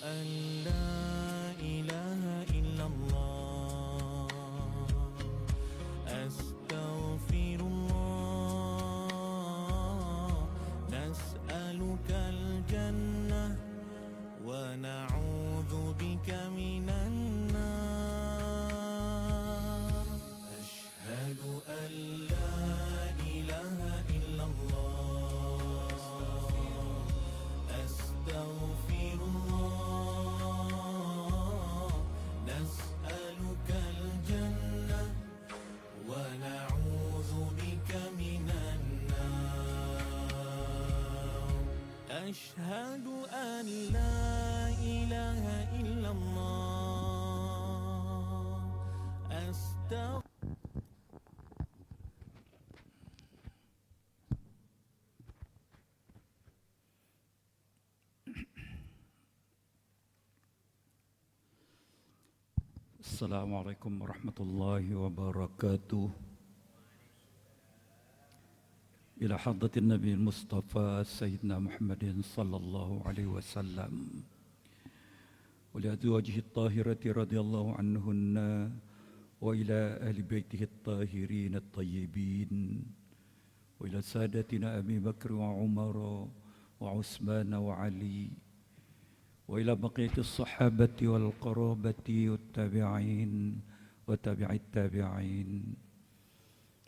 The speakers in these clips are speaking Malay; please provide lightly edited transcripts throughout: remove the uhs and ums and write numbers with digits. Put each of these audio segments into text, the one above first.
أن لا إله إلا الله أستغفر الله نسألك الجنة ونعوذ بك من النار أشهد أن لا إله إلا الله أستغفر الله نسألك الجنة ونعوذ بك من النار أشهد أن لا إله إلا الله أستغفر Assalamualaikum warahmatullahi wabarakatuh. Ila hadratin Nabi Mustafa Sayyidina Muhammadin sallallahu alaihi wasallam wa li azwajihi at-tahirati radhiyallahu anhunna wa ila ahli baitihi at-tahirin at-tayyibin wa ila sadatina Abi Bakr wa Umar wa Utsman wa Ali وإلى بقية الصحابة والقرابة والتابعين وتابع التابعين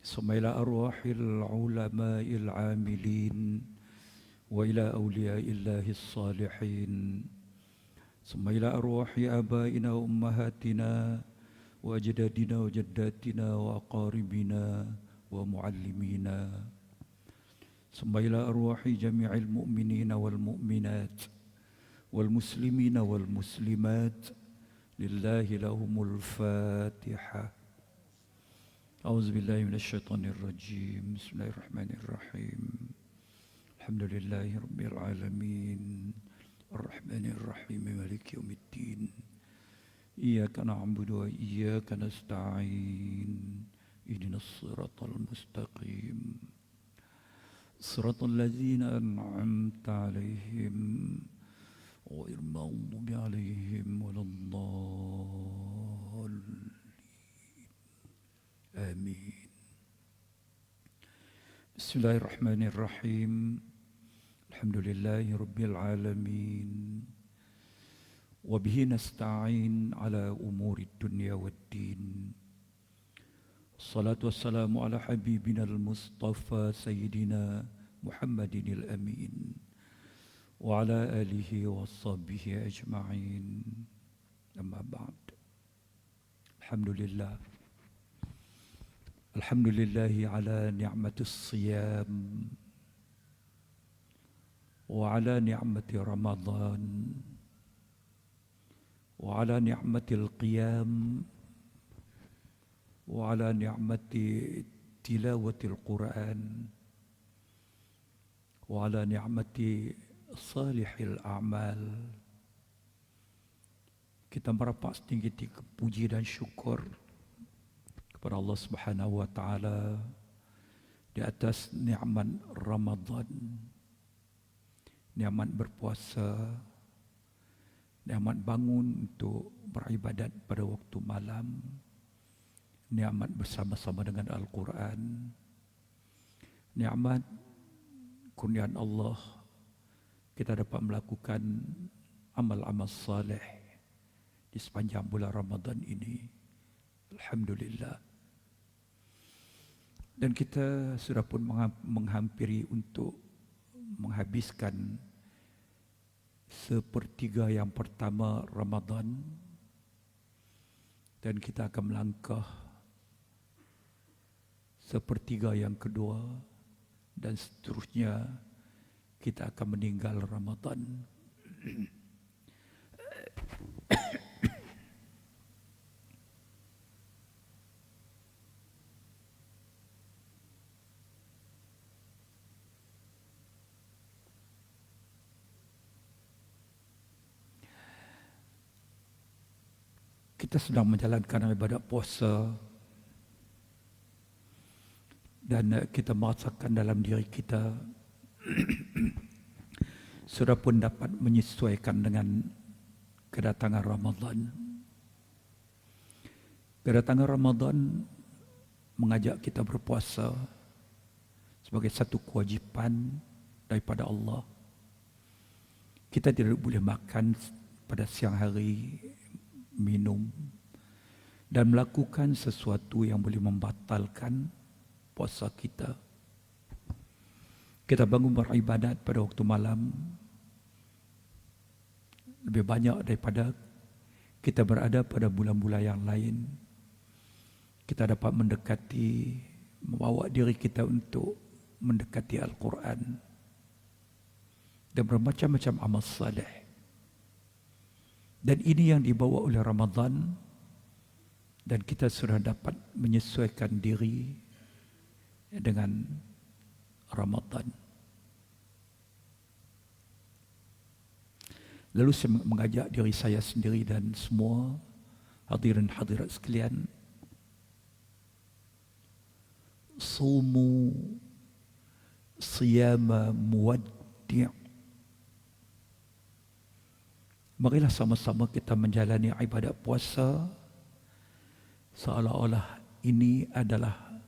ثم إلى أرواح العلماء العاملين وإلى أولياء الله الصالحين ثم إلى أرواح آبائنا وأمهاتنا وأجدادنا وجداتنا وأقاربنا ومعلمينا ثم إلى أرواح جميع المؤمنين والمؤمنات والمسلمين والمسلمات لله لهم الفاتحة أعوذ بالله من الشيطان الرجيم بسم الله الرحمن الرحيم الحمد لله رب العالمين الرحمن الرحيم مالك يوم الدين إياك نعبد وإياك نستعين اهدنا الصراط المستقيم صراط الذين أنعمت عليهم غير المغضوب عليهم ولا الضالين آمين بسم الله الرحمن الرحيم الحمد لله رب العالمين وبه نستعين على أمور الدنيا والدين الصلاة والسلام على حبيبنا المصطفى سيدنا محمد الأمين وعلى آله وصحبه أجمعين أما بعد الحمد لله على نعمة الصيام وعلى نعمة رمضان وعلى نعمة القيام وعلى نعمة تلاوة القرآن وعلى نعمة salihil a'mal. Kita merapat setinggi-tinggi puji dan syukur kepada Allah Subhanahu wa taala di atas nikmat Ramadan, nikmat berpuasa, nikmat bangun untuk beribadat pada waktu malam, nikmat bersama-sama dengan Al-Quran, nikmat kurniaan Allah kita dapat melakukan amal-amal saleh di sepanjang bulan Ramadan ini. Alhamdulillah. Dan kita sudah pun menghampiri untuk menghabiskan sepertiga yang pertama Ramadan. Dan kita akan melangkah sepertiga yang kedua dan seterusnya. Kita akan meninggal Ramadan. Kita sedang menjalankan ibadat puasa dan kita merasakan dalam diri kita sudah pun dapat menyesuaikan dengan kedatangan Ramadan. Kedatangan Ramadan mengajak kita berpuasa sebagai satu kewajipan daripada Allah. Kita tidak boleh makan pada siang hari, minum, dan melakukan sesuatu yang boleh membatalkan puasa kita. Kita bangun beribadat pada waktu malam lebih banyak daripada kita berada pada bulan-bulan yang lain. Kita dapat mendekati, membawa diri kita untuk mendekati Al-Quran dan bermacam-macam amal saleh. Dan ini yang dibawa oleh Ramadan, dan kita sudah dapat menyesuaikan diri dengan Ramadan. Lalu saya mengajak diri saya sendiri dan semua hadirin hadirat sekalian, sumu siyama muwaddi'. Marilah sama-sama kita menjalani ibadat puasa seolah-olah ini adalah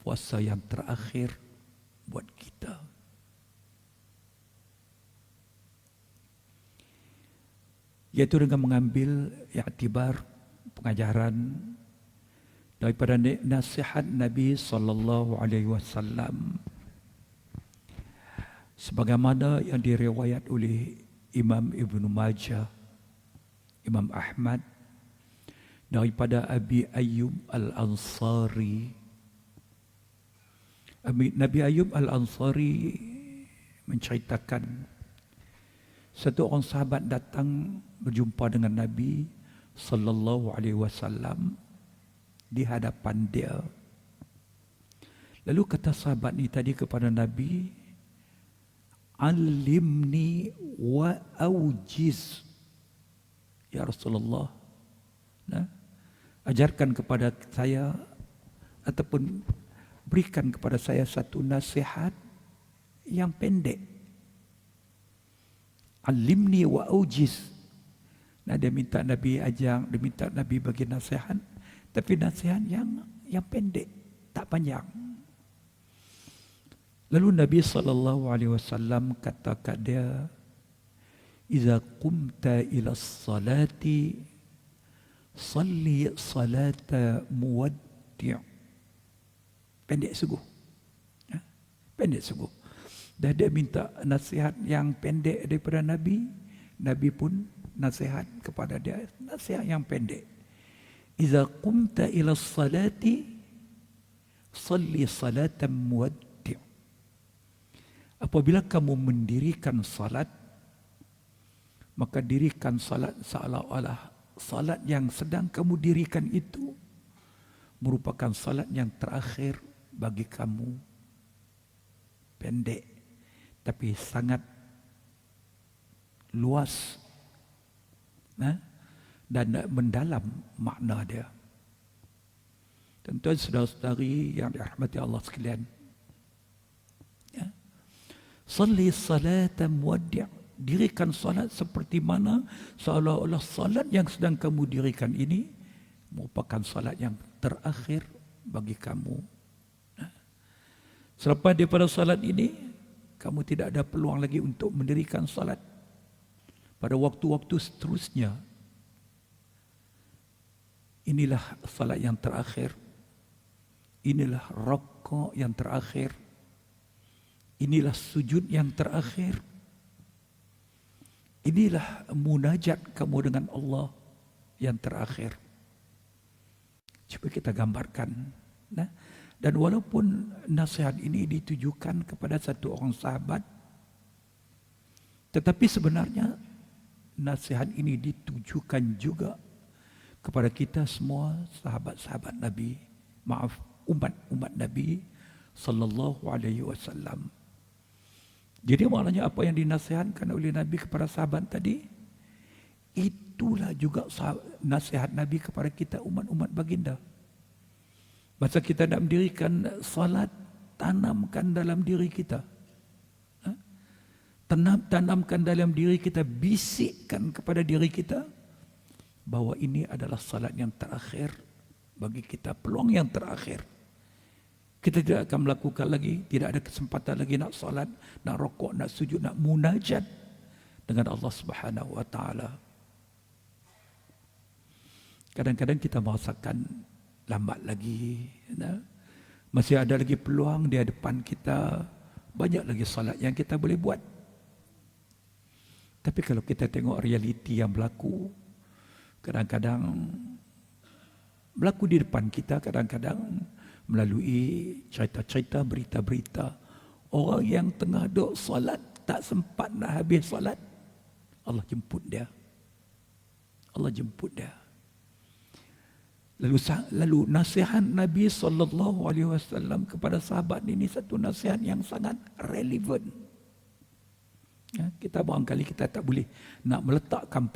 puasa yang terakhir buat kita. Yaitu dengan mengambil i'tibar pengajaran daripada nasihat Nabi sallallahu alaihi wasallam sebagaimana yang diriwayat oleh Imam Ibn Majah, Imam Ahmad, daripada Abi Ayyub Al-Ansari. Nabi Ayyub Al-Ansari menceritakan satu orang sahabat datang berjumpa dengan Nabi sallallahu alaihi wasallam di hadapan dia. Lalu kata sahabat ni tadi kepada Nabi, "Alimni wa aujiz." Ya Rasulullah, ajarkan kepada saya ataupun berikan kepada saya satu nasihat yang pendek. Alimni wa aujiz. Dia minta Nabi ajar, dia minta Nabi bagi nasihat, tapi nasihat yang pendek, tak panjang. Lalu Nabi SAW kata kat dia, "Iza qumta ila salati, salli salata muwaddi'." Pendek sungguh. Pendek sungguh. Dah dia minta nasihat yang pendek daripada Nabi, Nabi pun nasihat kepada dia, nasihat yang pendek. "Iza qumta ila salati, salli salatan muwaddi'." Apabila kamu mendirikan salat, maka dirikan salat seolah-olah salat yang sedang kamu dirikan itu merupakan salat yang terakhir bagi kamu. Pendek, tapi sangat luas dan mendalam makna dia. Tuan-tuan saudara-saudari yang dirahmati Allah sekalian, salli salatan muwaddi', dirikan salat seperti mana seolah-olah salat yang sedang kamu dirikan ini merupakan salat yang terakhir bagi kamu. Selepas daripada salat ini, kamu tidak ada peluang lagi untuk mendirikan salat pada waktu-waktu seterusnya. Inilah salat yang terakhir. Inilah rakaat yang terakhir. Inilah sujud yang terakhir. Inilah munajat kamu dengan Allah yang terakhir. Cuba kita gambarkan. Dan walaupun nasihat ini ditujukan kepada satu orang sahabat, tetapi sebenarnya nasihat ini ditujukan juga kepada kita semua sahabat-sahabat Nabi, umat-umat Nabi sallallahu alaihi wasallam. Jadi maknanya apa yang dinasihatkan oleh Nabi kepada sahabat tadi, itulah juga nasihat Nabi kepada kita umat-umat baginda. Masa kita nak mendirikan salat, tanamkan dalam diri kita Tanamkan dalam diri kita, bisikkan kepada diri kita bahawa ini adalah salat yang terakhir bagi kita, peluang yang terakhir. Kita tidak akan melakukan lagi, tidak ada kesempatan lagi nak salat, nak rokok, nak sujud, nak munajat dengan Allah Subhanahu wa taala. Kadang-kadang kita merasakan lambat lagi, masih ada lagi peluang di hadapan kita, banyak lagi salat yang kita boleh buat. Tapi kalau kita tengok realiti yang berlaku, kadang-kadang berlaku di depan kita, kadang-kadang melalui cerita-cerita, berita-berita, orang yang tengah duk salat, tak sempat nak habis salat, Allah jemput dia. Allah jemput dia. Lalu nasihat Nabi SAW kepada sahabat ini satu nasihat yang sangat relevan. Ya, kita barangkali kita tak boleh nak meletakkan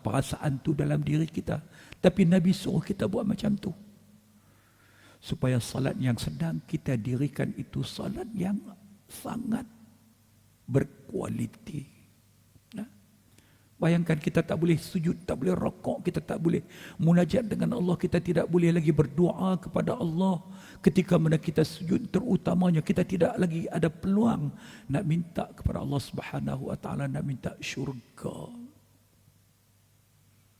perasaan tu dalam diri kita, tapi Nabi suruh kita buat macam tu supaya salat yang sedang kita dirikan itu salat yang sangat berkualiti. Bayangkan kita tak boleh sujud, tak boleh rokok, kita tak boleh munajat dengan Allah, kita tidak boleh lagi berdoa kepada Allah ketika mana kita sujud, terutamanya kita tidak lagi ada peluang nak minta kepada Allah Subhanahu wa taala, nak minta syurga.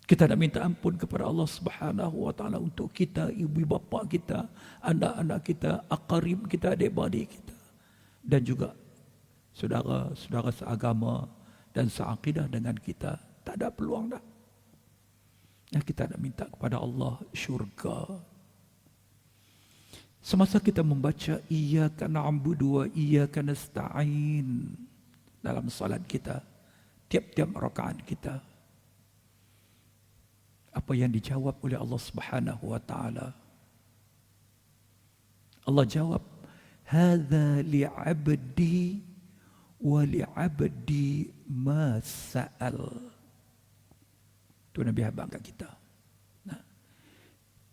Kita nak minta ampun kepada Allah Subhanahu wa taala untuk kita, ibu bapa kita, anak-anak kita, aqarib kita, adik-beradik kita, dan juga saudara-saudara seagama dan seakidah dengan kita. Tak ada peluang dah. Ya, kita nak minta kepada Allah syurga. Semasa kita membaca iyyaka na'budu wa iyyaka nasta'in dalam salat kita, tiap-tiap rakaat kita, apa yang dijawab oleh Allah Subhanahu wa taala? Allah jawab, hadza li'abdi wa li'abdi ma sa'al. Itu Nabi habang kat kita.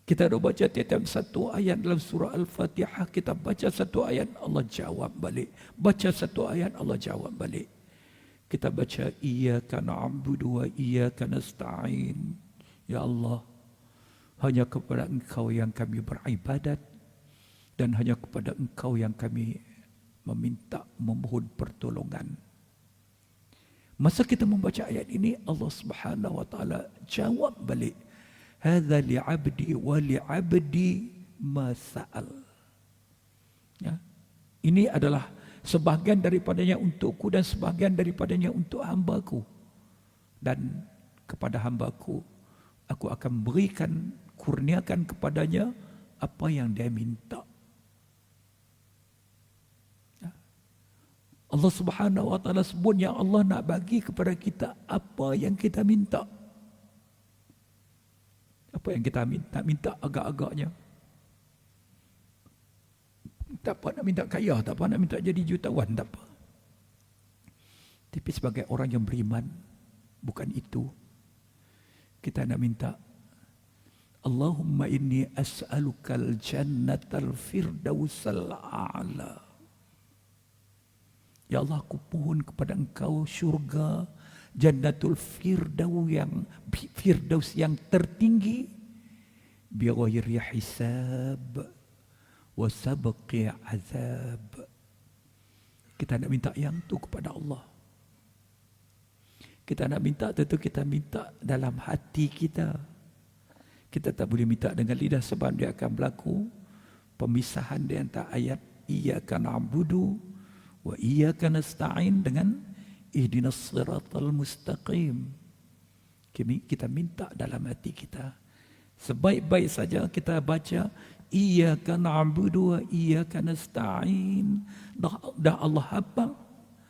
Kita dah baca tiap-tiap satu ayat dalam surah Al-Fatihah, kita baca satu ayat, Allah jawab balik. Baca satu ayat, Allah jawab balik. Kita baca iyyaka na'budu wa iyyaka nasta'in. Ya Allah, hanya kepada Engkau yang kami beribadat dan hanya kepada Engkau yang kami meminta, memohon pertolongan. Masa kita membaca ayat ini, Allah Subhanahu wa taala jawab balik, hadza li'abdi wa li'abdi ma sa'al. Ya. Ini adalah sebahagian daripadanya untukku dan sebahagian daripadanya untuk hambaku. Dan kepada hambaku, aku akan berikan, kurniakan kepadanya apa yang dia minta. Allah Subhanahu wa taala sebut yang Allah nak bagi kepada kita apa yang kita minta. Apa yang kita minta agak-agaknya. Tak apa nak minta kaya, tak apa nak minta jadi jutawan, tak apa. Tapi sebagai orang yang beriman, bukan itu. Kita nak minta, Allahumma inni as'alukal jannatal firdausal a'la. Ya Allah, aku mohon kepada Engkau syurga Jannatul Firdaus yang tertinggi, bighairi hisab wa sabqi azab. Kita nak minta yang tu kepada Allah. Kita nak minta, tentu kita minta dalam hati kita. Kita tak boleh minta dengan lidah sebab dia akan berlaku pemisahan di antara ayat iyyaka na'budu wa iyyaka nasta'in dengan ihdinas siratal mustaqim. Kita minta dalam hati kita. Sebaik-baik saja kita baca iyyaka na'budu wa iyyaka nasta'in. Dah Allah habang.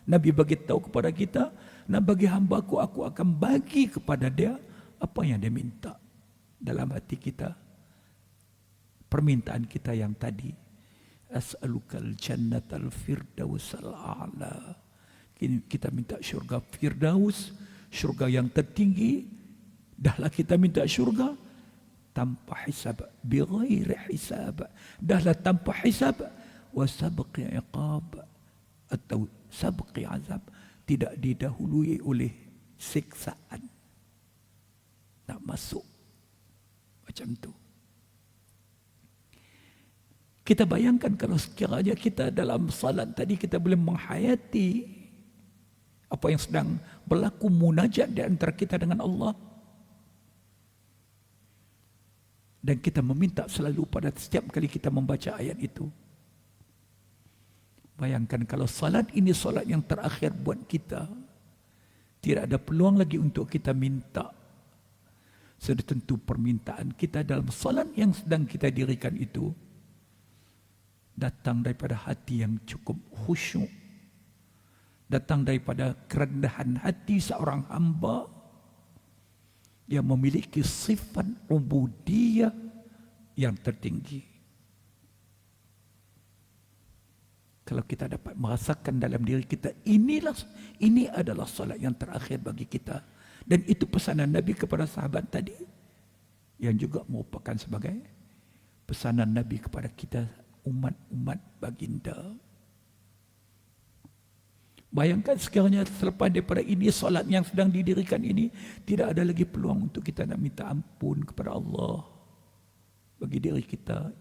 Nabi bagi tahu kepada kita, nak bagi hambaku, aku akan bagi kepada dia apa yang dia minta dalam hati kita. Permintaan kita yang tadi, as'alukal jannatal firdausal a'la. Kita minta syurga firdaus, syurga yang tertinggi. Dahlah kita minta syurga tanpa hisab, bighairi hisab. Dahlah tanpa hisab, wa sabqi iqab atau sabqi azab, tidak didahului oleh siksaan. Tak masuk macam tu. Kita bayangkan kalau sekiranya kita dalam salat tadi kita boleh menghayati apa yang sedang berlaku munajat di antara kita dengan Allah. Dan kita meminta selalu pada setiap kali kita membaca ayat itu. Bayangkan kalau salat ini salat yang terakhir buat kita. Tidak ada peluang lagi untuk kita minta. Sudah tentu permintaan kita dalam salat yang sedang kita dirikan itu datang daripada hati yang cukup khusyuk. Datang daripada kerendahan hati seorang hamba yang memiliki sifat ubudiyah yang tertinggi. Kalau kita dapat merasakan dalam diri kita, ini adalah salat yang terakhir bagi kita. Dan itu pesanan Nabi kepada sahabat tadi, yang juga merupakan sebagai pesanan Nabi kepada kita umat-umat baginda. Bayangkan sekiranya selepas daripada ini, solat yang sedang didirikan ini, tidak ada lagi peluang untuk kita nak minta ampun kepada Allah bagi diri kita,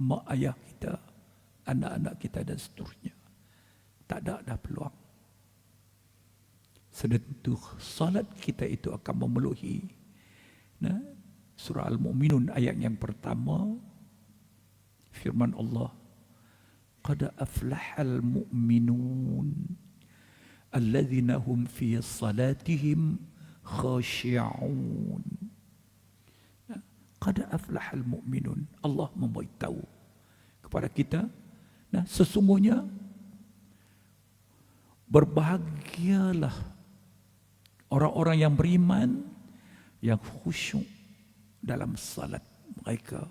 mak ayah kita, anak-anak kita dan seterusnya. Tak ada peluang. Sedentu salat kita itu akan memenuhi. Nah, surah Al-Mu'minun ayat yang pertama, firman Allah, qad aflahal mu'minun alladzina hum fi salatihim khashi'un. Qad aflahal mu'minun. Allah memberitahu kepada kita, nah, sesungguhnya berbahagialah orang-orang yang beriman yang khusyuk dalam salat mereka.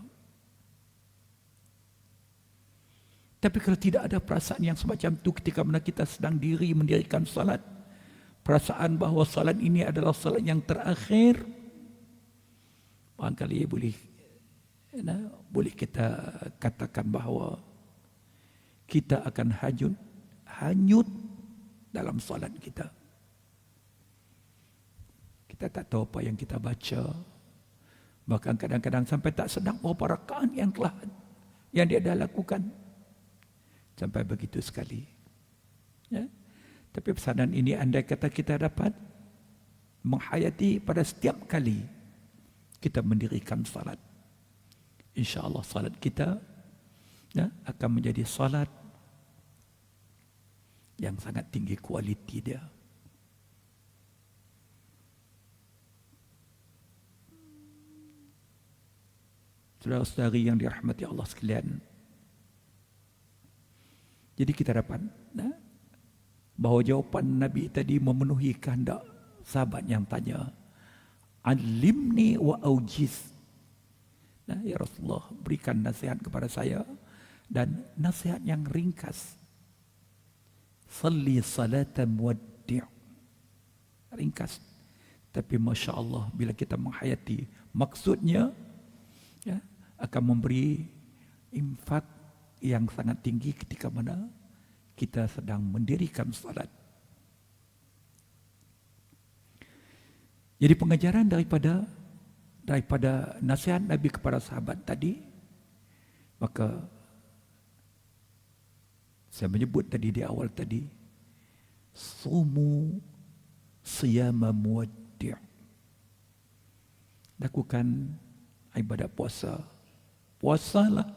Tapi kalau tidak ada perasaan yang semacam itu ketika mana kita sedang mendirikan salat, perasaan bahawa salat ini adalah salat yang terakhir, barangkali boleh kita katakan bahawa kita akan hanyut dalam salat kita. Kita tak tahu apa yang kita baca. Bahkan kadang-kadang sampai tak sedang berapa rakaat yang dia dah lakukan. Sampai begitu sekali. Ya? Tapi pesanan ini andai kata kita dapat menghayati pada setiap kali kita mendirikan salat, insya-Allah salat kita akan menjadi salat yang sangat tinggi kualiti dia. Saudara-saudari yang dirahmati Allah sekalian, jadi kita dapat bahawa jawapan Nabi tadi memenuhi kehendak sahabat yang tanya, alimni wa aujiz. Nah, ya Rasulullah, berikan nasihat kepada saya dan nasihat yang ringkas. Salli salatan muwaddi'. Ringkas. Tapi Masya Allah, bila kita menghayati maksudnya, akan memberi infak yang sangat tinggi ketika mana kita sedang mendirikan salat. Jadi pengajaran daripada nasihat Nabi kepada sahabat tadi, maka saya menyebut tadi di awal tadi, sumu siyama muwaddi'. Lakukan ibadat puasa. Puasalah.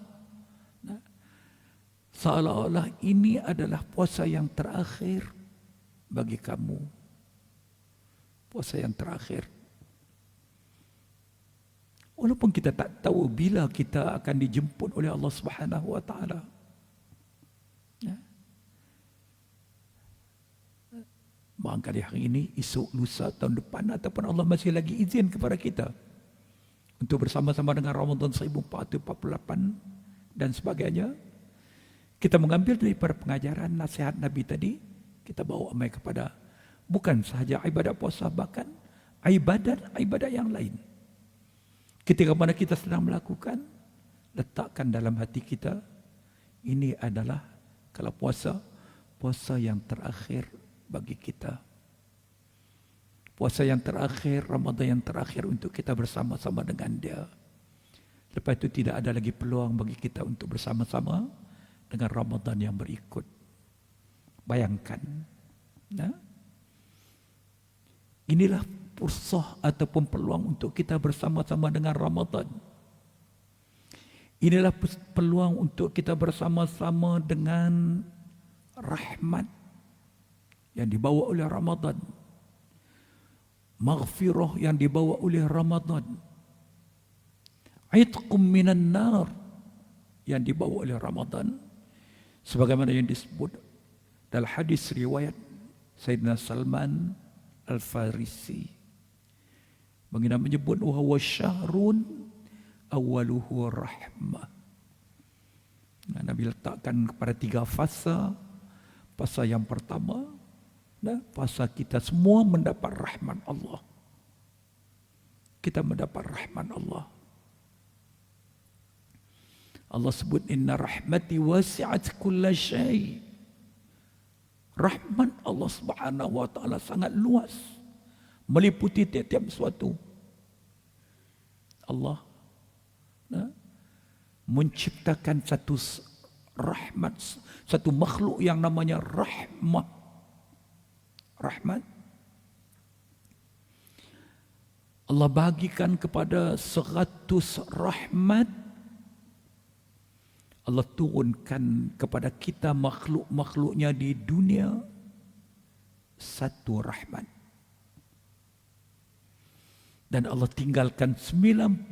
Seolah-olah ini adalah puasa yang terakhir bagi kamu. Puasa yang terakhir. Walaupun kita tak tahu bila kita akan dijemput oleh Allah Subhanahu wa taala. Barangkali hari ini, esok, lusa, tahun depan, ataupun Allah masih lagi izin kepada kita untuk bersama-sama dengan Ramadan 1448 dan sebagainya. Kita mengambil daripada pengajaran nasihat Nabi tadi, kita bawa mai kepada bukan sahaja ibadat puasa, bahkan ibadat yang lain. Ketika mana kita sedang melakukan, letakkan dalam hati kita, ini adalah kalau puasa yang terakhir bagi kita. Puasa yang terakhir, Ramadan yang terakhir untuk kita bersama-sama dengan dia. Lepas itu tidak ada lagi peluang bagi kita untuk bersama-sama dengan Ramadan yang berikut. Bayangkan. Nah, inilah fursah ataupun peluang untuk kita bersama-sama dengan Ramadan. Inilah peluang untuk kita bersama-sama dengan rahmat yang dibawa oleh Ramadan. Maghfirah yang dibawa oleh Ramadan. Itqum minan nar yang dibawa oleh Ramadan. Sebagaimana yang disebut dalam hadis riwayat Sayyidina Salman Al-Farisi. Baginda menyebut wa syahrun awaluhu rahmah. Nabi letakkan kepada 3 fasa. Fasa yang pertama, fasa kita semua mendapat rahmat Allah. Kita mendapat rahmat Allah. Allah sebut inna rahmati wasi'at kulla syai'. Rahmat Allah Subhanahu wa taala sangat luas, meliputi tiap-tiap sesuatu. Allah menciptakan satu rahmat, satu makhluk yang namanya rahmat. Rahmat Allah bagikan kepada 100 rahmat. Allah turunkan kepada kita makhluk-makhluknya di dunia 1 rahmat. Dan Allah tinggalkan 99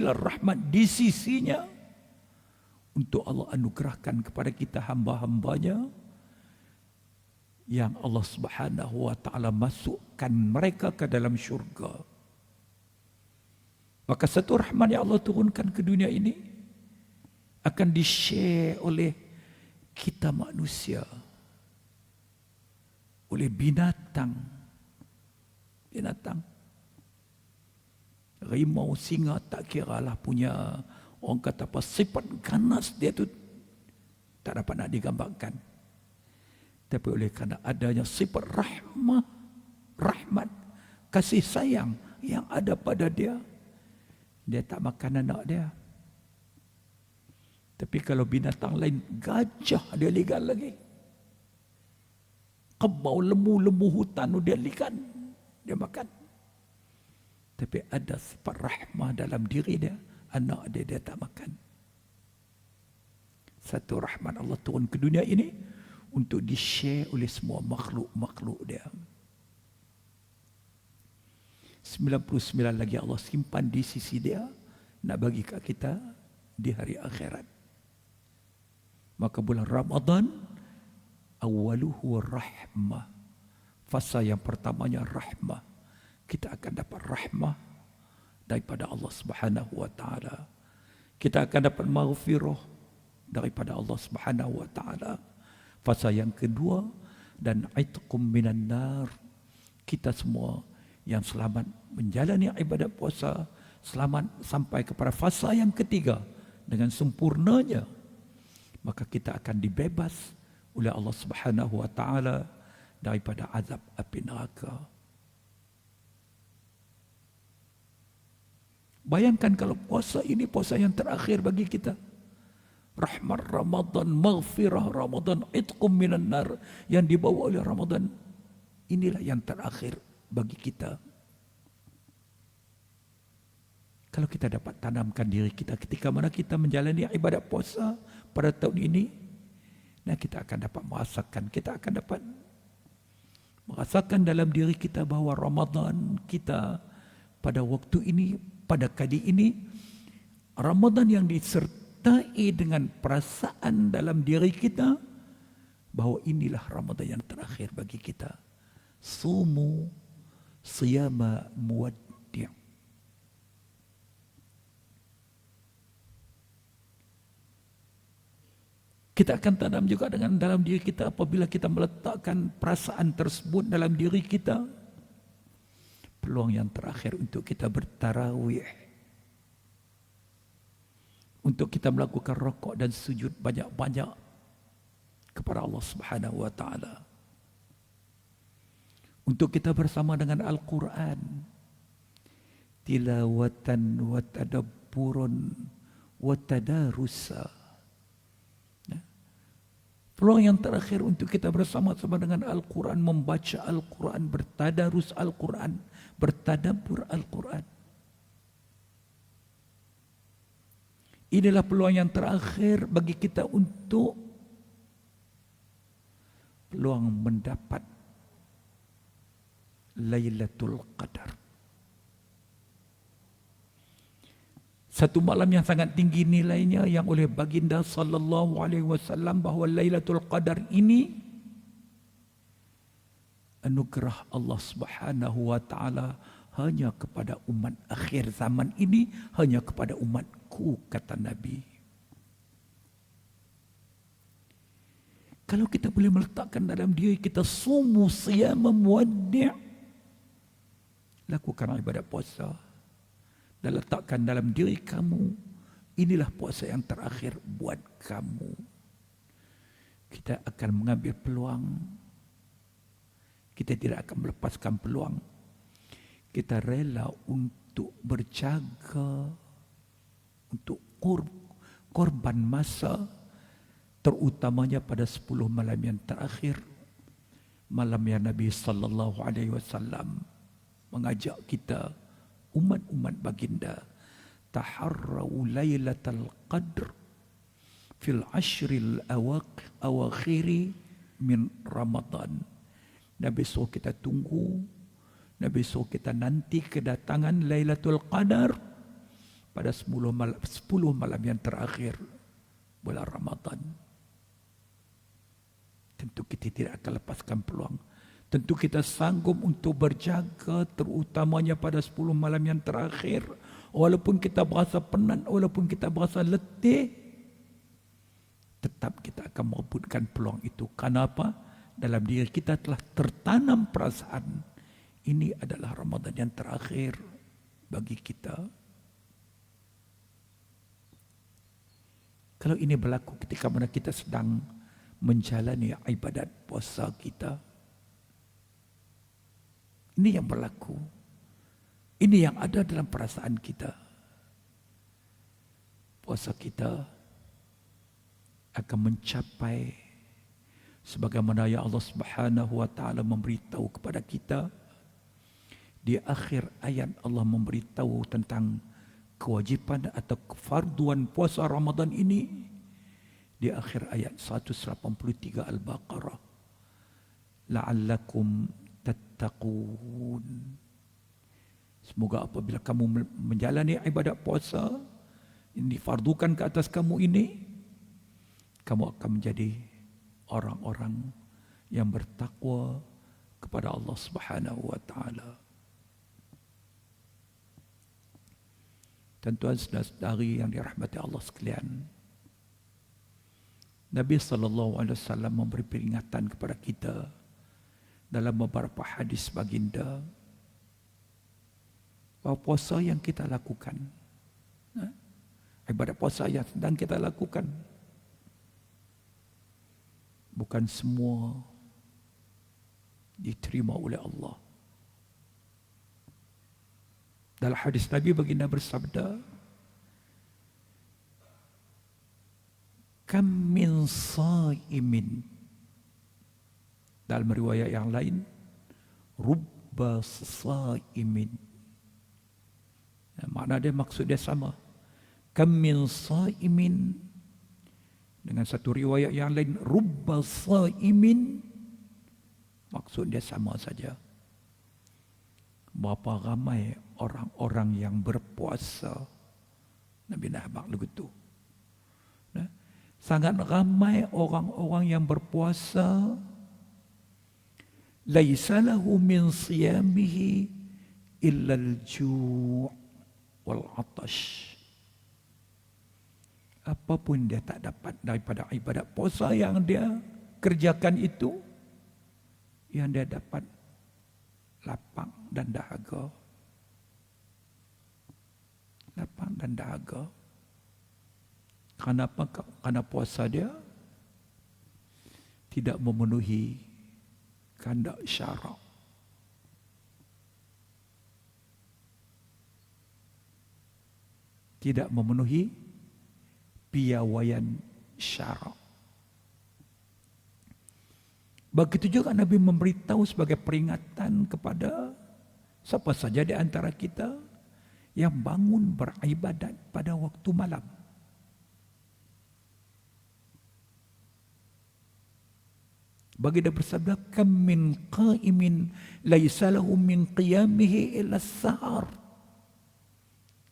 rahmat di sisinya untuk Allah anugerahkan kepada kita hamba-hambanya yang Allah Subhanahu wa taala masukkan mereka ke dalam syurga. Maka 1 rahmat yang Allah turunkan ke dunia ini akan di-share oleh kita manusia, oleh binatang. Rimau, singa tak kiralah punya, orang kata apa, sifat ganas dia tu tak dapat nak digambarkan. Tapi oleh kerana adanya sifat rahmat, kasih sayang yang ada pada dia, dia tak makan anak dia. Tapi kalau binatang lain, gajah dia ligan lagi. Kebau, lembu hutan dia ligan, dia makan. Tapi ada sifat rahmah dalam diri dia, anak dia tak makan. 1 rahmat Allah turun ke dunia ini untuk di-share oleh semua makhluk-makhluk dia. 99 lagi Allah simpan di sisi dia, nak bagi kat kita di hari akhirat. Maka bulan Ramadan awaluhu rahmah. Fasa yang pertamanya rahmah. Kita akan dapat rahmah daripada Allah Subhanahu wa taala. Kita akan dapat maghfirah daripada Allah Subhanahu wa taala. Fasa yang kedua, dan itqum minan nar. Kita semua yang selamat menjalani ibadat puasa, selamat sampai kepada fasa yang ketiga dengan sempurnanya, maka kita akan dibebas oleh Allah Subhanahu wa taala daripada azab api neraka. Bayangkan kalau puasa ini puasa yang terakhir bagi kita. Rahmat Ramadan, maghfirah Ramadan, itqum minan nar yang dibawa oleh Ramadan. Inilah yang terakhir bagi kita. Kalau kita dapat tanamkan diri kita ketika mana kita menjalani ibadat puasa pada tahun ini, nah kita akan dapat merasakan, kita akan dapat merasakan dalam diri kita bahawa Ramadan kita pada waktu ini, pada kali ini, Ramadan yang disertai dengan perasaan dalam diri kita bahawa inilah Ramadan yang terakhir bagi kita. Sumu siyama muwaddi'. Kita akan tanam juga dengan dalam diri kita apabila kita meletakkan perasaan tersebut dalam diri kita. Peluang yang terakhir untuk kita bertarawih. Untuk kita melakukan rukuk dan sujud banyak-banyak kepada Allah Subhanahu wa taala. untuk kita bersama dengan Al-Quran, tilawatan wa tadabburun wa tadarusa. Peluang yang terakhir untuk kita bersama-sama dengan Al-Quran, membaca Al-Quran, bertadarus Al-Quran, bertadabbur Al-Quran. Inilah peluang yang terakhir bagi kita untuk peluang mendapat Lailatul Qadar. Satu malam yang sangat tinggi nilainya yang oleh baginda sallallahu alaihi wasallam bahawa Lailatul Qadar ini anugerah Allah Subhanahu wa taala hanya kepada umat akhir zaman ini, hanya kepada umatku, kata Nabi. Kalau kita boleh meletakkan dalam diri kita sumu siyama muwaddi', lakukan ibadat puasa dan letakkan dalam diri kamu, inilah puasa yang terakhir buat kamu. Kita akan mengambil peluang. Kita tidak akan melepaskan peluang. Kita rela untuk berjaga, untuk korban masa, terutamanya pada 10 malam yang terakhir. Malam yang Nabi sallallahu alaihi wasallam mengajak kita, umat-umat baginda, taharrau lailatul qadr fil ashril awakhiri min Ramadan. Nabi suruh kita tunggu, Nabi suruh kita nanti kedatangan Lailatul Qadar pada 10 malam yang terakhir bulan Ramadan. Tentu kita tidak akan lepaskan peluang. Tentu kita sanggup untuk berjaga, terutamanya pada 10 malam yang terakhir. Walaupun kita berasa penat, walaupun kita berasa letih, tetap kita akan merebutkan peluang itu. Kenapa? Dalam diri kita telah tertanam perasaan ini adalah Ramadan yang terakhir bagi kita. Kalau ini berlaku ketika mana kita sedang menjalani ibadat puasa kita, ini yang berlaku. Ini yang ada dalam perasaan kita. Puasa kita akan mencapai sebagaimana ya Allah Subhanahu wa taala memberitahu kepada kita. Di akhir ayat Allah memberitahu tentang kewajiban atau kefarduan puasa Ramadan ini. Di akhir ayat 183 Al-Baqarah. La'allakum tattaqun. Semoga apabila kamu menjalani ibadat puasa yang difardukan ke atas kamu ini, kamu akan menjadi orang-orang yang bertakwa kepada Allah Subhanahu wa taala. Tuan-tuan saudari yang dirahmati Allah sekalian, Nabi SAW memberi peringatan kepada kita dalam beberapa hadis baginda bahawa puasa yang kita lakukan, ibadat puasa yang sedang kita lakukan, bukan semua diterima oleh Allah. Dalam hadis Nabi baginda bersabda, kam min saimin. Dalam riwayat yang lain, rubba saimin. Makna dia, maksud dia sama. Kam min saimin. Dengan satu riwayat yang lain, rubba saimin. Maksud dia sama saja. Berapa ramai orang-orang yang berpuasa. Nabi nak begitu. Sangat ramai orang-orang yang berpuasa. Laisa lahu min siyamihi illa al-ju' wal 'atash. Apapun dia tak dapat daripada ibadat puasa yang dia kerjakan itu, yang dia dapat lapang dan dahaga. Lapang dan dahaga. Kenapa? Karena puasa dia tidak memenuhi kehendak syarak. tidak memenuhi piawaian syarak. Begitu juga Nabi memberitahu sebagai peringatan kepada siapa saja di antara kita yang bangun beribadat pada waktu malam. Bagi dia bersabda, kam min qaimin laisa lahu min qiyamihi illa as-sahar.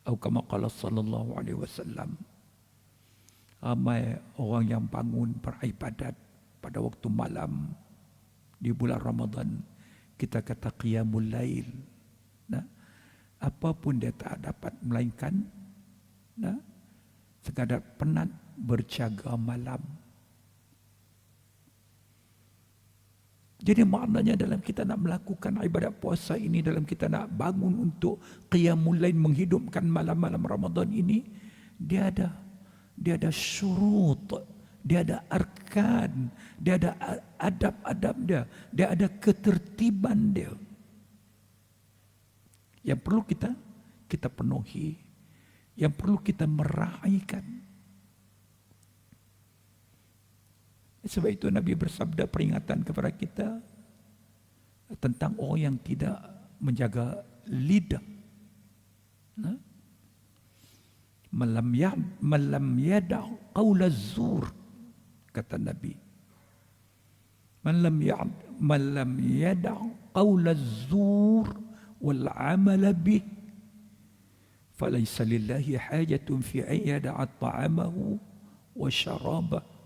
Atau kama qala sallallahu alaihi wasallam. Ramai orang yang bangun beribadat pada waktu malam di bulan Ramadan, kita kata qiyamul lail. Nah, apapun dia tak dapat melainkan sekadar penat berjaga malam. Jadi maknanya dalam kita nak melakukan ibadat puasa ini, dalam kita nak bangun untuk qiyamul lail, menghidupkan malam-malam Ramadan ini, dia ada syurut, dia ada arkan, dia ada adab-adab dia ada ketertiban dia. Yang perlu kita penuhi, yang perlu kita meraihkan. Sebab itu Nabi bersabda peringatan kepada kita tentang orang yang tidak menjaga lidah. Malam yada' qaul az-zur, kata Nabi. Malam yada' qaul az-zur wal 'amal bih falaysa lillahi hajatun fi an yada'a ta'amahu wa syarabahu.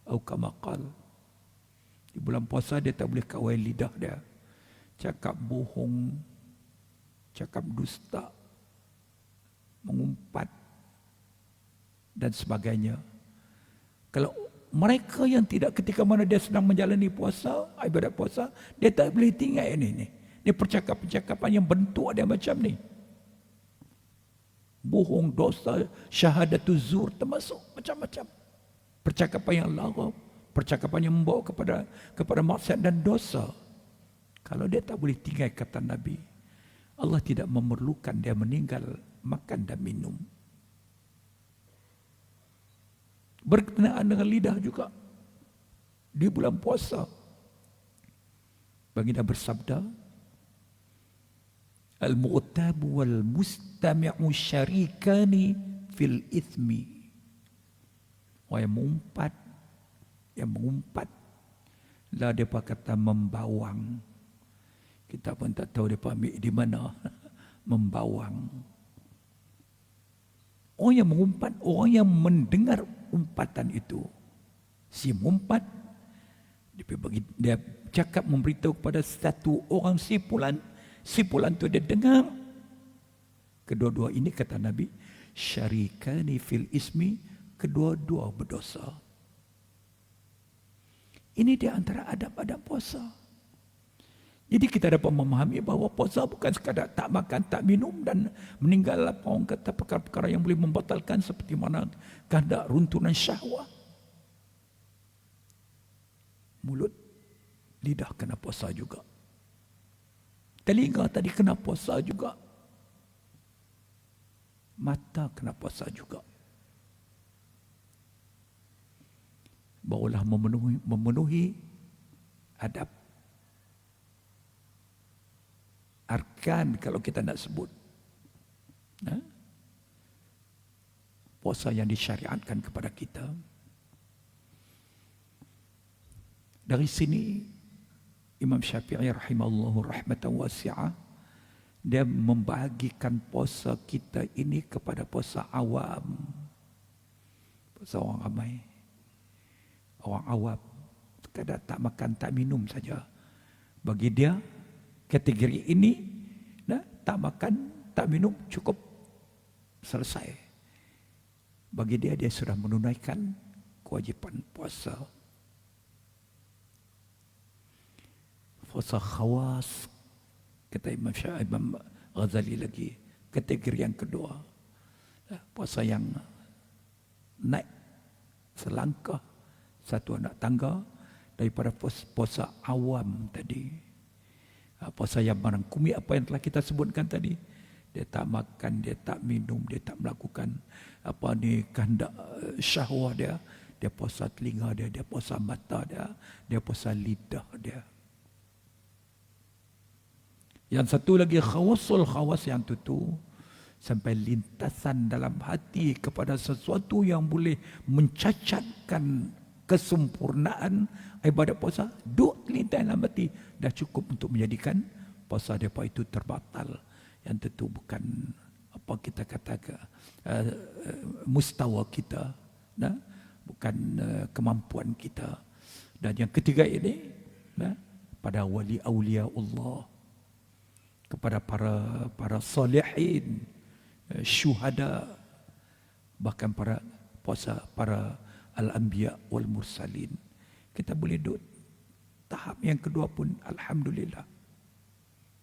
Atau kama qal. Di bulan puasa dia tak boleh kawal lidah dia. Cakap bohong, cakap dusta, mengumpat dan sebagainya. Kalau mereka yang tidak, ketika mana dia sedang menjalani puasa, ibadat puasa, dia tak boleh tinggal ini. Ini percakapan-percakapan yang bentuk dia macam ni. Bohong, dosa, syahadatuz zur, termasuk macam-macam. Percakapan yang lara, percakapan yang membawa kepada maksiat dan dosa. Kalau dia tak boleh tinggal, kata Nabi, Allah tidak memerlukan dia meninggal makan dan minum. Berkenaan dengan lidah juga di bulan puasa, baginda bersabda, al-mughtabu wal mustami'u syarikani fil ithmi. Orang yang mengumpat lah dia kata membawang. Kita pun tak tahu dia ambil di mana membawang. Orang yang mengumpat, orang yang mendengar umpatan itu, si mengumpat, dia cakap memberitahu kepada satu orang si pulan tu dia dengar. Kedua-dua ini, kata Nabi, syarikani fil ismi, kedua-dua berdosa. Ini di antara adab-adab puasa. Jadi kita dapat memahami bahawa puasa bukan sekadar tak makan, tak minum dan meninggal apa orang kata perkara-perkara yang boleh membatalkan seperti mana kehendak runtuhan syahwat. Mulut, lidah kena puasa juga. Telinga tadi kena puasa juga. Mata kena puasa juga. Barulah memenuhi adab. Arkan kalau kita nak sebut. Puasa yang disyariatkan kepada kita. Dari sini Imam Syafi'i rahimahullahu rahmatan wasi'ah, dia membahagikan puasa kita ini kepada puasa awam. Puasa orang ramai. Orang awam, sekadar tak makan, tak minum saja. Bagi dia, kategori ini, tak makan, tak minum, cukup, selesai. Bagi dia, dia sudah menunaikan kewajipan puasa. Puasa khawas, kata Imam Ghazali lagi, kategori yang kedua. Puasa yang naik selangkah, satu anak tangga daripada puasa awam tadi. Puasa yang merangkumi apa yang telah kita sebutkan tadi. Dia tak makan, dia tak minum, dia tak melakukan apa ni kehendak syahwat dia. Dia puasa telinga dia, dia puasa mata dia puasa lidah dia. Yang satu lagi khawasul khawas yang tu sampai lintasan dalam hati kepada sesuatu yang boleh mencacatkan kesempurnaan ibadat puasa, duk terlintas dalam hati, dah cukup untuk menjadikan puasa mereka itu terbatal. Yang tentu bukan apa kita katakan mustawa kita, nah? Bukan kemampuan kita. Dan yang ketiga ini, nah? Pada wali aulia Allah, kepada para salihin, syuhada, bahkan para puasa, para al-anbiya wal mursalin. Kita boleh duduk tahap yang kedua pun alhamdulillah.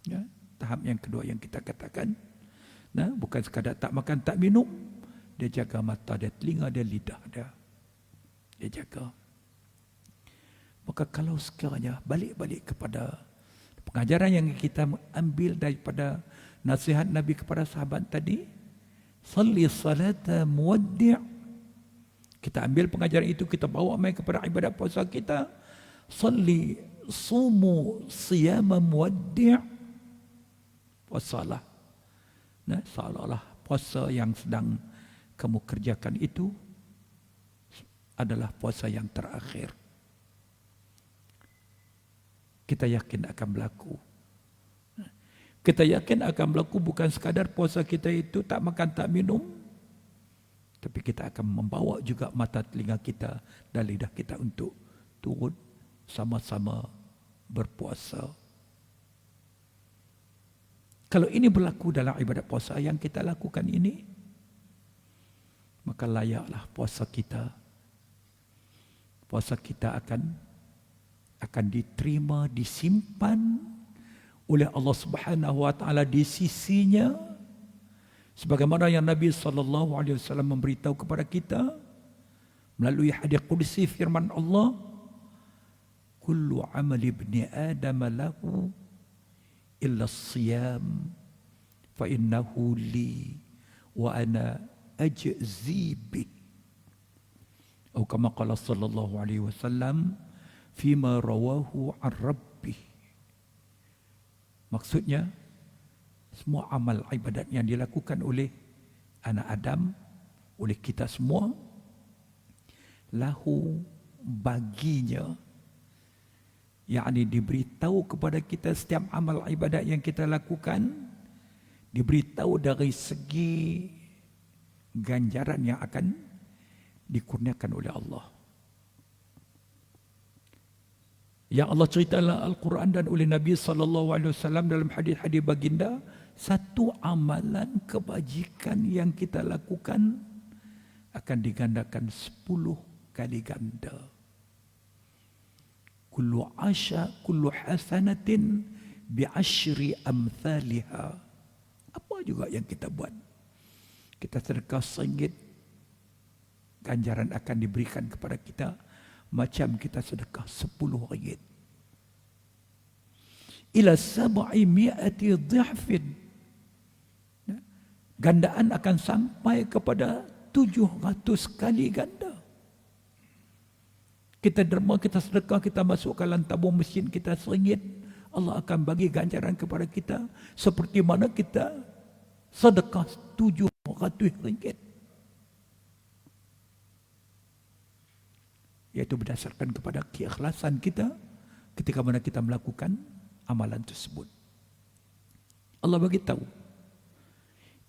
Ya, tahap yang kedua yang kita katakan, nah, bukan sekadar tak makan tak minum, dia jaga mata dia, telinga dia, lidah dia. Dia jaga. Maka kalau sekiranya balik kepada pengajaran yang kita ambil daripada nasihat Nabi kepada sahabat tadi, salli salata muwaddi'. Kita ambil pengajaran itu, kita bawa mai kepada ibadat puasa kita. Salli sumu siyama muwaddi'. Puasalah. Nah, seolah-olah puasa yang sedang kamu kerjakan itu adalah puasa yang terakhir. Kita yakin akan berlaku. Kita yakin akan berlaku bukan sekadar puasa kita itu tak makan tak minum, tapi kita akan membawa juga mata telinga kita dan lidah kita untuk turut sama-sama berpuasa. Kalau ini berlaku dalam ibadat puasa yang kita lakukan ini, maka layaklah puasa kita akan diterima, disimpan oleh Allah Subhanahu wa taala di sisinya, sebagaimana yang Nabi sallallahu alaihi wasallam memberitahu kepada kita melalui hadis qudsi firman Allah, kullu amali ibni adam lahu illa as-siyam fa innahu li wa ana ajzi bih. Atau kama qala sallallahu alaihi wasallam fima rawahu an rabbih. Maksudnya semua amal ibadat yang dilakukan oleh anak Adam, oleh kita semua, lahu baginya, yakni diberitahu kepada kita setiap amal ibadat yang kita lakukan, diberitahu dari segi ganjaran yang akan dikurniakan oleh Allah. Yang Allah cerita dalam Al-Quran dan oleh Nabi SAW dalam hadis-hadis baginda, satu amalan kebajikan yang kita lakukan akan digandakan 10 kali ganda. Kullu hasanatin bi'ashri amthaliha. Apa juga yang kita buat? Kita sedekah RM1, ganjaran akan diberikan kepada kita macam kita sedekah RM10. Ila 700 dha'fin. Gandaan akan sampai kepada 700 kali ganda. Kita derma, kita sedekah, kita masukkan dalam tabung mesin kita RM1, Allah akan bagi ganjaran kepada kita seperti mana kita sedekah RM700. Iaitu berdasarkan kepada keikhlasan kita ketika mana kita melakukan amalan tersebut. Allah bagi tahu,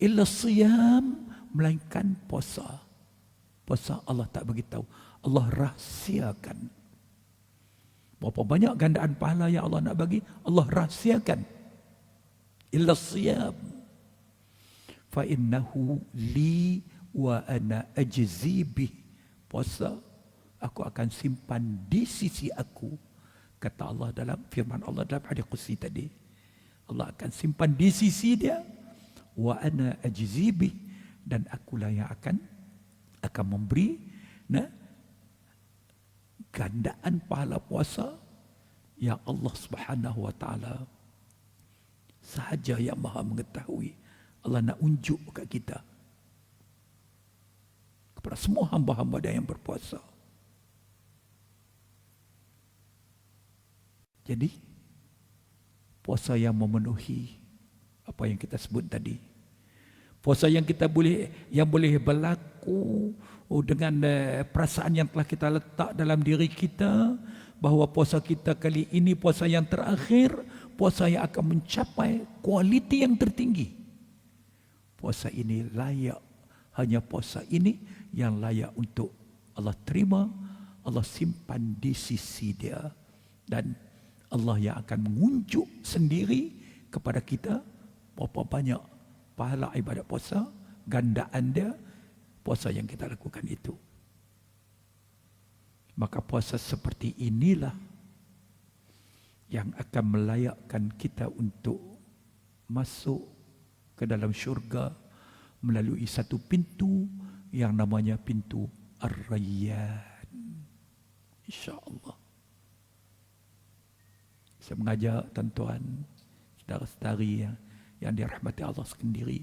illa siyam, melainkan puasa. Puasa Allah tak bagi tahu, Allah rahsiakan. Berapa banyak gandaan pahala yang Allah nak bagi, Allah rahsiakan. Illa siyam fa innahu li wa ana ajzi bih. Puasa aku akan simpan di sisi aku, kata Allah dalam firman Allah dalam hadis qudsi tadi. Allah akan simpan di sisi dia, wa ana ajzi bih, dan akulah yang akan memberi gandaan pahala puasa yang Allah Subhanahu wa taala sahaja yang Maha mengetahui. Allah nak unjuk kat kita, kepada semua hamba-hamba Dia yang berpuasa. Jadi puasa yang memenuhi apa yang kita sebut tadi. Puasa yang boleh berlaku dengan perasaan yang telah kita letak dalam diri kita, bahawa puasa kita kali ini puasa yang terakhir, puasa yang akan mencapai kualiti yang tertinggi. Puasa ini layak, hanya puasa ini yang layak untuk Allah terima, Allah simpan di sisi Dia, dan Allah yang akan mengunjuk sendiri kepada kita berapa banyak pahala ibadat puasa, gandaan dia, puasa yang kita lakukan itu. Maka puasa seperti inilah yang akan melayakkan kita untuk masuk ke dalam syurga melalui satu pintu yang namanya pintu Ar-Rayyan. InsyaAllah. Saya mengajak tuan-tuan, saudara-saudari yang dirahmati Allah sendiri,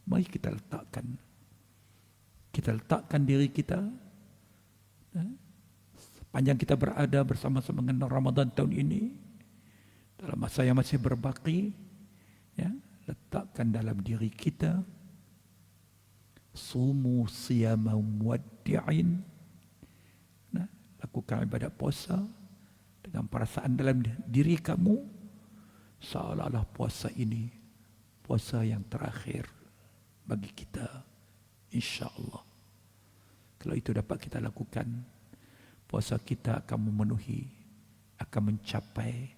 mari kita letakkan diri kita, sepanjang kita berada bersama-sama dengan Ramadan tahun ini, dalam masa yang masih berbaki, letakkan dalam diri kita sumu siyama muwaddi'in, lakukan ibadat puasa dengan perasaan dalam diri kamu seolah-olah puasa ini puasa yang terakhir bagi kita, insya-Allah. Kalau itu dapat kita lakukan, puasa kita akan memenuhi, akan mencapai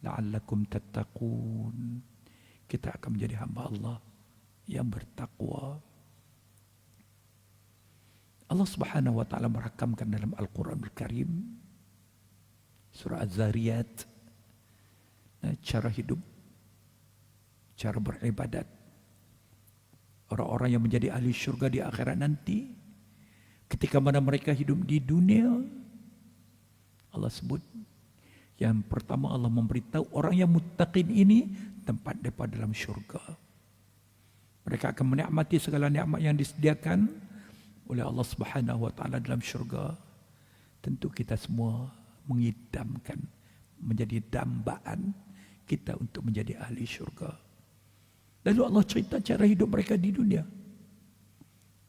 la'allakum tattaqun. Kita akan menjadi hamba Allah yang bertakwa. Allah Subhanahu wa taala merakamkan dalam Al-Qur'anul Karim surah Az-Zariyat cara hidup, cara beribadat orang-orang yang menjadi ahli syurga di akhirat nanti. Ketika mana mereka hidup di dunia, Allah sebut yang pertama, Allah memberitahu orang yang muttaqin ini tempat mereka dalam syurga. Mereka akan menikmati segala nikmat yang disediakan oleh Allah Subhanahu wa taala dalam syurga. Tentu kita semua mengidamkan, menjadi dambaan kita untuk menjadi ahli syurga. Lalu Allah cerita cara hidup mereka di dunia.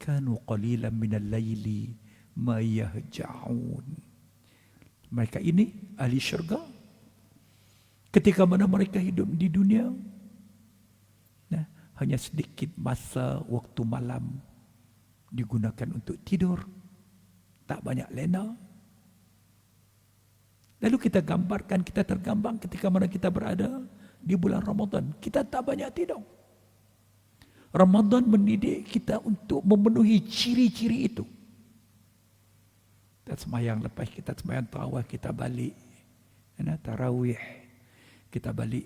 Kanu qalilan minal laili ma yahja'un. Mereka ini ahli syurga. Ketika mana mereka hidup di dunia, hanya sedikit masa waktu malam digunakan untuk tidur, tak banyak lena. Lalu kita gambarkan, kita tergambar ketika mana kita berada di bulan Ramadan, kita tak banyak tidur. Ramadan mendidik kita untuk memenuhi ciri-ciri itu. Kita sembahyang, lepas kita sembahyang tarawih, kita balik. Tarawih, kita balik.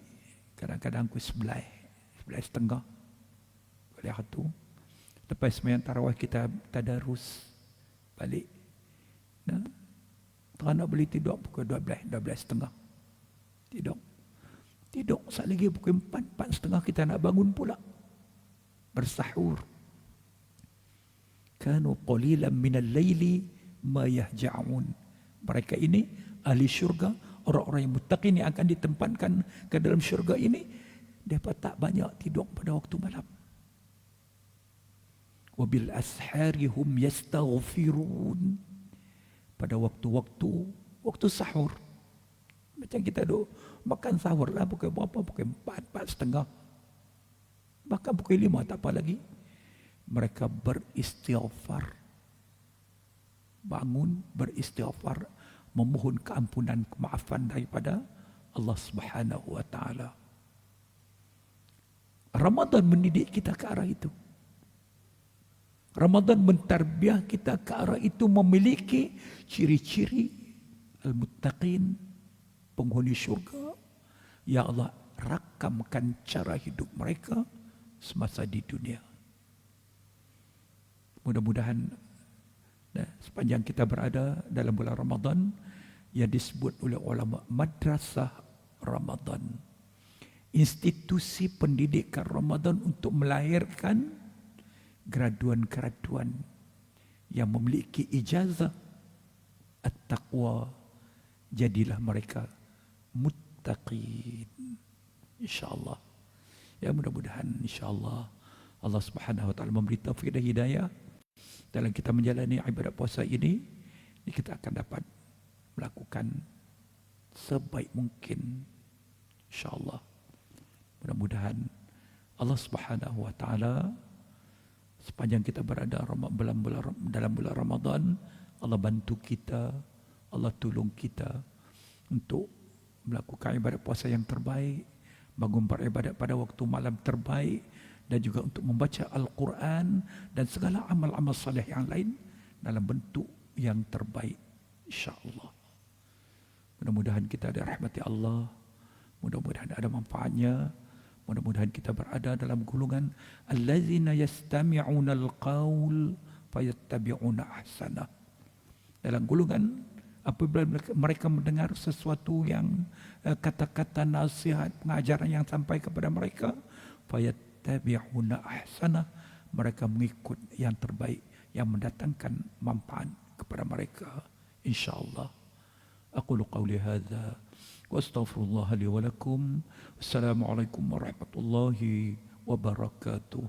Kadang-kadang pukul 11:30. Boleh satu. Lepas sembahyang tarawih kita tadarus, balik. Tak nak boleh tidur pukul 12:30. Tidur saat lagi pukul 4:30 kita nak bangun pula. Bersahur. Kanu qalilan minal laili ma yahja'un. Mereka ini ahli syurga, orang-orang yang muttaqin yang akan ditempatkan ke dalam syurga ini, mereka tak banyak tidur pada waktu malam. Wa bil ashari hum yastaghfirun. Pada waktu sahur, macam kita duk makan sahur lah pukul berapa, pukul 4:30, bahkan pukul 5 tak apa lagi, mereka beristighfar, bangun beristighfar, memohon keampunan, kemaafan daripada Allah Subhanahu wa taala. Ramadan mendidik kita ke arah itu. Ramadan mentarbiah kita ke arah itu, memiliki ciri-ciri al-muttaqin, penghuni syurga. Ya Allah, rakamkan cara hidup mereka semasa di dunia. Mudah-mudahan sepanjang kita berada dalam bulan Ramadan yang disebut oleh ulama madrasah Ramadan, institusi pendidikan Ramadan untuk melahirkan graduan-graduan yang memiliki ijazah at-taqwa. Jadilah mereka muttaqin, insyaAllah. Ya, mudah-mudahan insyaAllah Allah Subhanahu wa taala memberi taufik dan hidayah dalam kita menjalani ibadat puasa ini. Kita akan dapat melakukan sebaik mungkin, insyaAllah. Mudah-mudahan Allah Subhanahu wa taala sepanjang kita berada dalam bulan Ramadan, Allah bantu kita, Allah tolong kita untuk melakukan ibadat puasa yang terbaik, bangun beribadat pada waktu malam terbaik, dan juga untuk membaca Al-Quran dan segala amal-amal saleh yang lain dalam bentuk yang terbaik, insyaAllah. Mudah-mudahan kita ada rahmati Allah, mudah-mudahan ada manfaatnya, mudah-mudahan kita berada dalam golongan allazina yastami'una al-qaul fayattabi'una ahsana. Dalam golongan apabila mereka mendengar sesuatu yang kata-kata nasihat, pengajaran yang sampai kepada mereka, fayattabi'una ahsana, mereka mengikut yang terbaik yang mendatangkan manfaat kepada mereka, insyaAllah. Aqulu qawli hadha wa astaghfirullah li wa lakum. Assalamualaikum warahmatullahi wabarakatuh.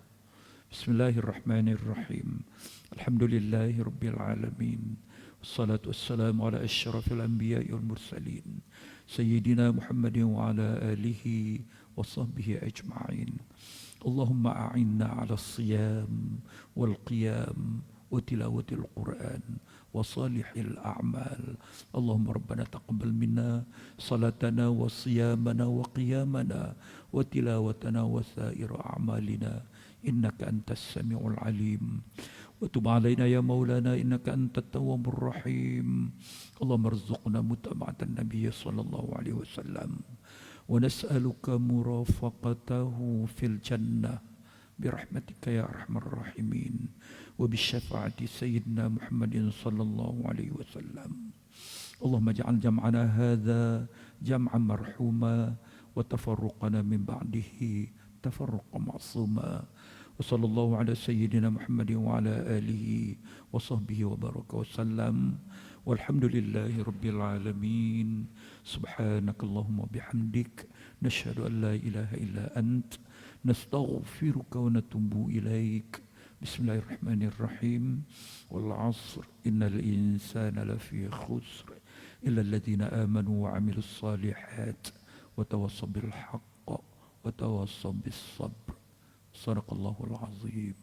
Bismillahirrahmanirrahim. Alhamdulillahi rabbil alamin. Wassalatu wassalamu ala asyrafil anbiya'i wal mursalin Sayyidina Muhammadin wa ala alihi wa sahbihi ajma'in. Allahumma a'inna ala siyam wal qiyam wa tilawatil Quran wa salihil a'mal. Allahumma rabbana taqabbal minna salatana wa siyamana wa qiyamana wa tilawatana wa sa'ir a'malina innaka antas sami'ul alim. Wa tub alaina ya maulana innaka antat tawwabur rahim. Allahumma arzuqna mutaba'atan nabiy sallallahu alaihi wasallam wa nas'aluka murafaqatahu fil jannah birahmatika ya arhamar rahimin wa bisyafaati sayyidina Muhammadin sallallahu alaihi wasallam. Allahumma ja'al jam'ana hadha jam'an marhuma wa tafarruqana min ba'dihi tafarruqan ma'suma. Wa sallallahu ala sayyidina Muhammadin wa ala alihi wa sahbihi wa baraka wa sallam. Walhamdulillahi rabbil alamin. Subhanakallahumma bihamdik nashhadu an la ilaha illa ant nastaghfiruka wa natubu ilaik. Bismillahirrahmanirrahim. Wal 'asr innal insana lafi khusr illa alladhina amanu wa 'amilus salihat wa tawassaw bil haqq wa tawassaw bis sabr. Sadaqallahul azim.